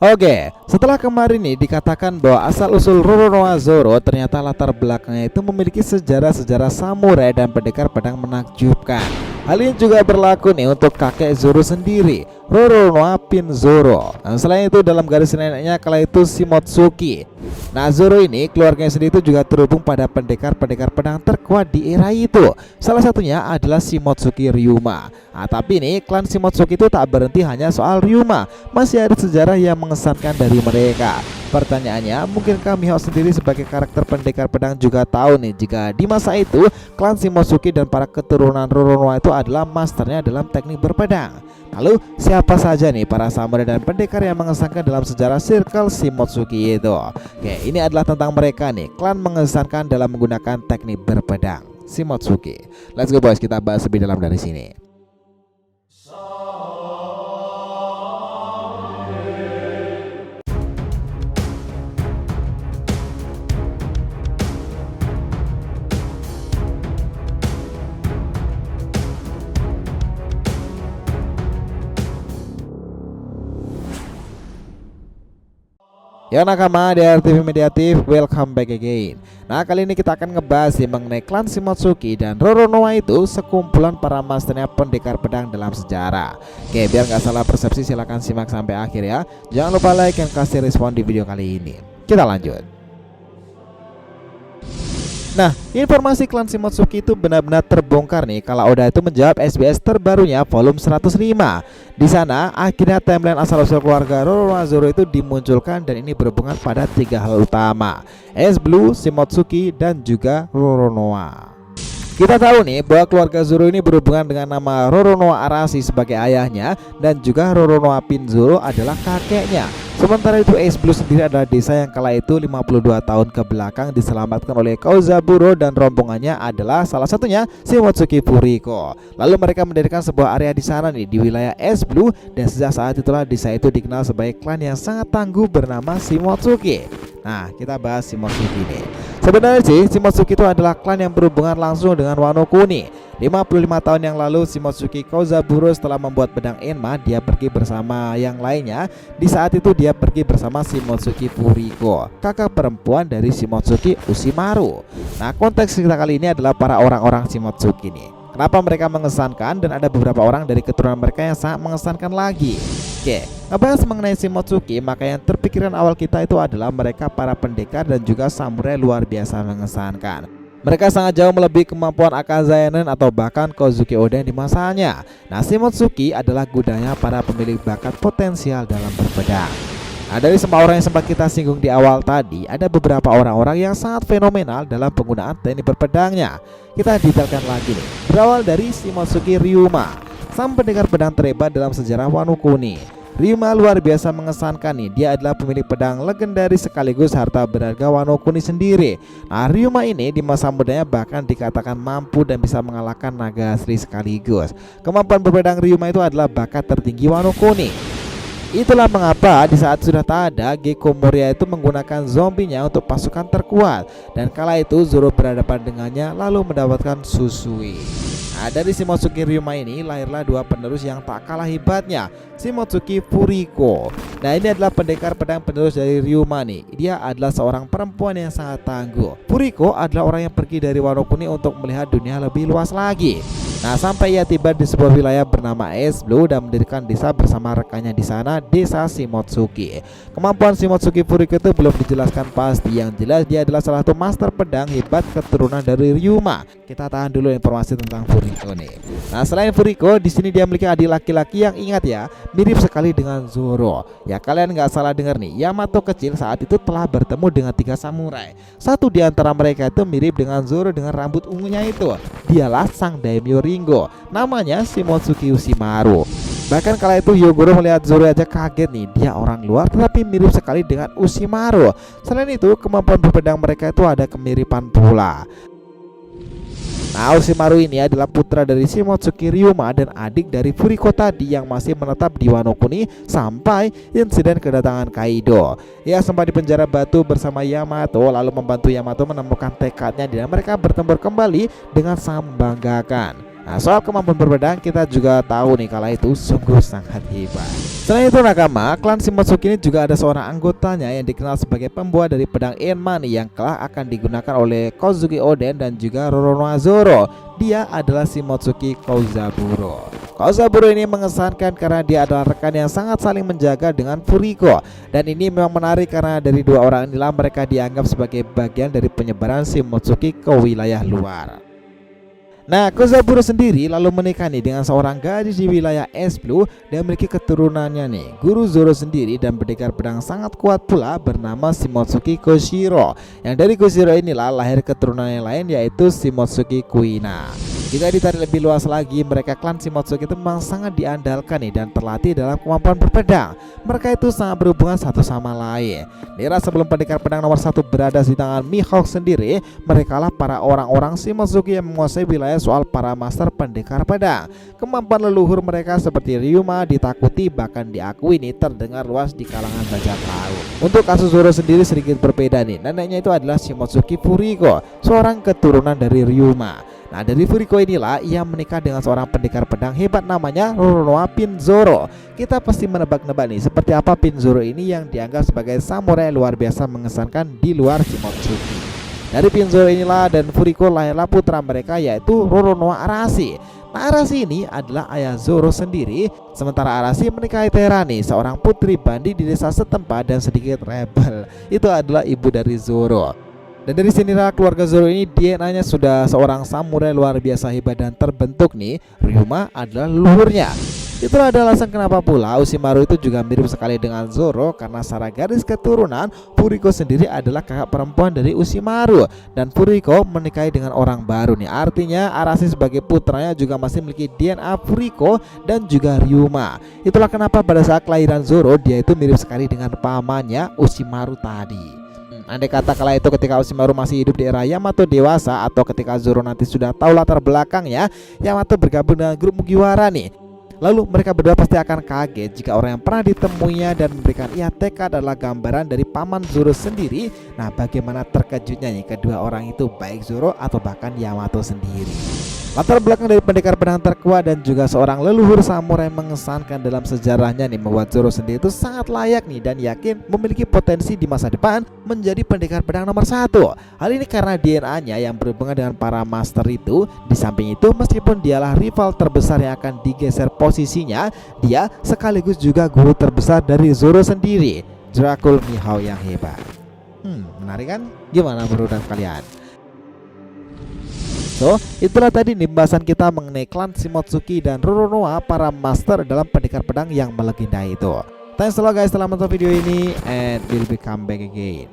Oke, setelah kemarin nih dikatakan bahwa asal-usul Roronoa Zoro, ternyata latar belakangnya itu memiliki sejarah-sejarah samurai dan pendekar pedang menakjubkan. Hal ini juga berlaku nih untuk kakek Zoro sendiri, Roronoa Pin Zoro. Nah, selain itu dalam garis neneknya kala itu Shimotsuki. Nah, Zoro ini keluarganya sendiri itu juga terhubung pada pendekar-pendekar pedang terkuat di era itu. Salah satunya adalah Shimotsuki Ryuma. Nah, tapi ini klan Shimotsuki itu tak berhenti hanya soal Ryuma, masih ada sejarah yang mengesankan dari mereka. Pertanyaannya, mungkinkah Mihawk sendiri sebagai karakter pendekar pedang juga tahu nih jika di masa itu klan Shimotsuki dan para keturunan Roronoa itu adalah masternya dalam teknik berpedang. Lalu siapa saja nih para samurai dan pendekar yang mengesankan dalam sejarah Circle Shimotsuki itu? Oke, ini adalah tentang mereka nih, klan mengesankan dalam menggunakan teknik berpedang Shimotsuki. Let's go boys, kita bahas lebih dalam dari sini. Ya nakama di RTV Mediatif, welcome back again. Nah, kali ini kita akan ngebahas mengenai klan Shimotsuki dan Roronoa itu sekumpulan para masternya pendekar pedang dalam sejarah. Oke, biar nggak salah persepsi silahkan simak sampai akhir ya. Jangan lupa like dan kasih respon di video kali ini. Kita lanjut. Nah, informasi klan Shimotsuki itu benar-benar terbongkar nih kalau Oda itu menjawab SBS terbarunya volume 105. Di sana akhirnya timeline asal-usul keluarga Roronoa Zoro itu dimunculkan, dan ini berhubungan pada 3 hal utama: Ace Blue, Shimotsuki, dan juga Roronoa. Kita tahu nih bahwa keluarga Zoro ini berhubungan dengan nama Roronoa Arashi sebagai ayahnya, dan juga Roronoa Pin Zoro adalah kakeknya. Sementara itu Ace Blue sendiri adalah desa yang kala itu 52 tahun ke belakang diselamatkan oleh Kozaburo, dan rombongannya adalah salah satunya Shimotsuki Furiko. Lalu mereka mendirikan sebuah area di sana nih di wilayah Ace Blue, dan sejak saat itulah desa itu dikenal sebagai klan yang sangat tangguh bernama Shimotsuki. Nah, kita bahas Shimotsuki nih. Sebenarnya sih Shimotsuki itu adalah klan yang berhubungan langsung dengan Wano Kuni. 55 tahun yang lalu Shimotsuki Kozaburo setelah membuat pedang Enma, dia pergi bersama yang lainnya. Di saat itu dia pergi bersama Shimotsuki Furiko, kakak perempuan dari Shimotsuki Ushimaru. Nah, konteks kita kali ini adalah para orang-orang Shimotsuki nih. Kenapa mereka mengesankan, dan ada beberapa orang dari keturunan mereka yang sangat mengesankan lagi. Oke, ngebahas mengenai Shimotsuki, maka yang terpikiran awal kita itu adalah mereka para pendekar dan juga samurai luar biasa mengesankan. Mereka sangat jauh melebihi kemampuan Akazayanen atau bahkan Kozuki Oden di masanya. Nah, Shimotsuki adalah gudangnya para pemilik bakat potensial dalam berpedang. Nah, dari semua orang yang sempat kita singgung di awal tadi, ada beberapa orang-orang yang sangat fenomenal dalam penggunaan teknik berpedangnya. Kita detailkan lagi nih. Berawal dari Shimotsuki Ryuma, sang pendekar pedang terhebat dalam sejarah Wano Kuni. Ryuma luar biasa mengesankan nih. Dia adalah pemilik pedang legendaris sekaligus harta berharga Wano Kuni sendiri. Nah, Ryuma ini di masa mudanya bahkan dikatakan mampu dan bisa mengalahkan naga asli sekaligus. Kemampuan berpedang Ryuma itu adalah bakat tertinggi Wano Kuni. Itulah mengapa di saat sudah tak ada, Gekko Moria itu menggunakan zombinya untuk pasukan terkuat, dan kala itu Zoro berhadapan dengannya lalu mendapatkan Susui. Nah, dari Shimotsuki Ryuma ini lahirlah dua penerus yang tak kalah hebatnya, Shimotsuki Furiko. Nah, ini adalah pendekar pedang penerus dari Ryuma nih. Dia adalah seorang perempuan yang sangat tangguh. Furiko adalah orang yang pergi dari Wano Kuni untuk melihat dunia lebih luas lagi. Nah, sampai ia tiba di sebuah wilayah bernama Ace Blue dan mendirikan desa bersama rekannya di sana, desa Shimotsuki. Kemampuan Shimotsuki Furiko itu belum dijelaskan pasti. Yang jelas dia adalah salah satu master pedang hebat keturunan dari Ryuma. Kita tahan dulu informasi tentang Furiko nih. Nah, selain Furiko, di sini dia memiliki adik laki-laki yang, ingat ya, mirip sekali dengan Zoro. Ya, kalian nggak salah dengar nih. Yamato kecil saat itu telah bertemu dengan 3 samurai. Satu di antara mereka itu mirip dengan Zoro dengan rambut ungunya itu. Dialah sang daimyo Ringo, namanya Shimotsuki Ushimaru. Bahkan kala itu Hyogoro melihat Zoro aja kaget nih. Dia orang luar tetapi mirip sekali dengan Ushimaru. Selain itu, kemampuan berpedang mereka itu ada kemiripan pula. Nah, Ushimaru ini adalah putra dari Shimotsuki Ryuma dan adik dari Furiko tadi yang masih menetap di Wano Kuni sampai insiden kedatangan Kaido. Ia sempat dipenjara batu bersama Yamato, lalu membantu Yamato menemukan tekadnya dan mereka bertempur kembali dengan sangat membanggakan. Nah, soal kemampuan berpedang kita juga tahu nih kala itu sungguh sangat hebat. Selain itu nakama, klan Shimotsuki ini juga ada seorang anggotanya yang dikenal sebagai pembawa dari pedang Enmani yang kelak akan digunakan oleh Kozuki Oden dan juga Roronoa Zoro. Dia adalah Shimotsuki Kozaburo. Kozaburo ini mengesankan karena dia adalah rekan yang sangat saling menjaga dengan Furiko. Dan ini memang menarik karena dari dua orang inilah mereka dianggap sebagai bagian dari penyebaran Shimotsuki ke wilayah luar. Nah, Kozaburo sendiri lalu menikah nih dengan seorang gadis di wilayah Es Blue dan memiliki keturunannya nih, Guru Zoro sendiri, dan pendekar pedang sangat kuat pula bernama Shimotsuki Koshiro. Yang dari Koshiro inilah lahir keturunan yang lain yaitu Shimotsuki Kuina. Jika ditarik lebih luas lagi, mereka klan Shimotsuki itu memang sangat diandalkan nih dan terlatih dalam kemampuan berpedang. Mereka itu sangat berhubungan satu sama lain. Di era sebelum pendekar pedang nomor 1 berada di tangan Mihawk sendiri, merekalah para orang-orang Shimotsuki yang menguasai wilayah soal para master pendekar pedang. Kemampuan leluhur mereka seperti Ryuma ditakuti bahkan diakui nih terdengar luas di kalangan bajak laut. Untuk kasus Zoro sendiri sedikit berbeda nih. Neneknya itu adalah Shimotsuki Furiko, seorang keturunan dari Ryuma. Nah, dari Furiko inilah ia menikah dengan seorang pendekar pedang hebat namanya Roronoa Pinzoro. Kita pasti menebak-nebak nih seperti apa Pinzoro ini yang dianggap sebagai samurai luar biasa mengesankan di luar Shimotsuki. Dari Pinzoro inilah dan Furiko lahirlah putra mereka yaitu Roronoa Arashi. Nah, Arashi ini adalah ayah Zoro sendiri. Sementara Arashi menikahi Terani, seorang putri bandi di desa setempat dan sedikit rebel. Itu adalah ibu dari Zoro. Dan dari sinilah keluarga Zoro ini DNA-nya sudah seorang samurai luar biasa hebat dan terbentuk nih. Ryuma adalah leluhurnya. Itulah ada alasan kenapa pula Orochimaru itu juga mirip sekali dengan Zoro, karena secara garis keturunan Furiko sendiri adalah kakak perempuan dari Orochimaru dan Furiko menikahi dengan orang baru nih. Artinya Arashi sebagai putranya juga masih memiliki DNA Furiko dan juga Ryuma. Itulah kenapa pada saat kelahiran Zoro dia itu mirip sekali dengan pamannya Orochimaru tadi. Andai kata kala itu ketika Orochimaru masih hidup di era Yamato dewasa atau ketika Zoro nanti sudah tahu latar belakangnya, Yamato bergabung dengan grup Mugiwara nih. Lalu mereka berdua pasti akan kaget jika orang yang pernah ditemuinya dan memberikan ia tekad adalah gambaran dari paman Zoro sendiri. Nah, bagaimana terkejutnya nih kedua orang itu, baik Zoro atau bahkan Yamato sendiri. Latar belakang dari pendekar pedang terkuat dan juga seorang leluhur samurai mengesankan dalam sejarahnya nih membuat Zoro sendiri itu sangat layak nih dan yakin memiliki potensi di masa depan menjadi pendekar pedang nomor 1. Hal ini karena DNA-nya yang berhubungan dengan para master itu. Di samping itu, meskipun dialah rival terbesar yang akan digeser posisinya, dia sekaligus juga guru terbesar dari Zoro sendiri, Dracul Mihawk yang hebat. Menarik kan? Gimana menurut kalian? So, itulah tadi nih pembahasan kita mengenai klan Shimotsuki dan Roronoa, para master dalam pendekar pedang yang melegenda itu. Thanks a lot guys telah menonton video ini, and we'll be come back again.